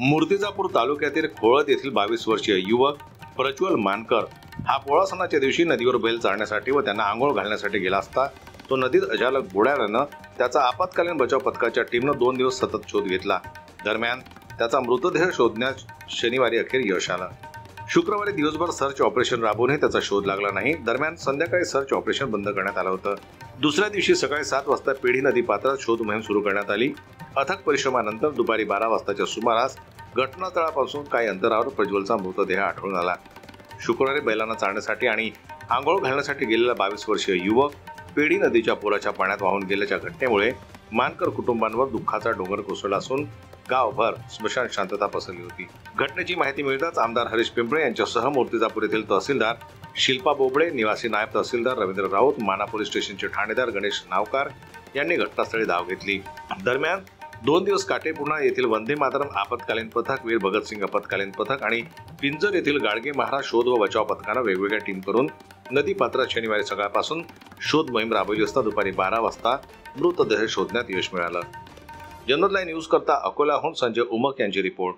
मूर्तिजापूर तालुक्यातील खोळद येथील 22 वर्षीय युवक प्रज्वल मानकर हा पोळा सणाच्या दिवशी नदीवर बैल चालण्यासाठी व त्यांना आंघोळ घालण्यासाठी गेला असता तो नदीत अचानक बुडाल्यानं त्याचा आपत्कालीन बचाव पथकाच्या टीमनं 2 दिवस सतत शोध घेतला। दरम्यान त्याचा मृतदेह शोधण्यास शनिवारी अखेर यश आलं। शुक्रवारी दिवसभर सर्च ऑपरेशन राबवूनही त्याचा शोध लागला नाही। दरम्यान संध्याकाळी सर्च ऑपरेशन बंद करण्यात आलं होतं। दुसऱ्या दिवशी सकाळी 7 वाजता पेढी नदी पात्रात शोध मोहीम सुरू करण्यात आली। अथक परिश्रमानंतर दुपारी 12 वाजताच्या सुमारास घटनास्थळापासून काही अंतरावर प्रज्वलचा मृतदेह आढळून आला। शुक्रवारी बैलांना चालण्यासाठी आणि आंघोळ घालण्यासाठी गेलेला 22 वर्षीय युवक पेढी नदीच्या पुराच्या पाण्यात वाहून गेल्याच्या घटनेमुळे मानकर कुटुंबांवर दुःखाचा डोंगर कोसळला असून गावभर स्मशान शांतता पसरली होती। घटनेची माहिती मिळताच आमदार हरीश पिंपळे यांच्यासह मूर्तिजापूर येथील तहसीलदार शिल्पा बोबडे, निवासी नायब तहसीलदार रवींद्र राऊत, माना पोलीस स्टेशनचे ठाणेदार गणेश नावकार यांनी घटनास्थळी धाव घेतली। दरम्यान 2 दिवस काटेपूर्णा येथील वंदे मातरम आपत्कालीन पथक, वीर भगतसिंग आपत्कालीन पथक आणि पिंजर येथील गाडगे महाराज शोध व बचाव पथकानं वेगवेगळ्या टीम करून नदी पात्रात शनिवारी सकाळपासून शोध मोहीम राबवली असता दुपारी 12 वाजता मृतदेह शोधण्यात यश मिळालं। जनरल न्यूज करता अकोल्याहून संजय उमक यांची रिपोर्ट।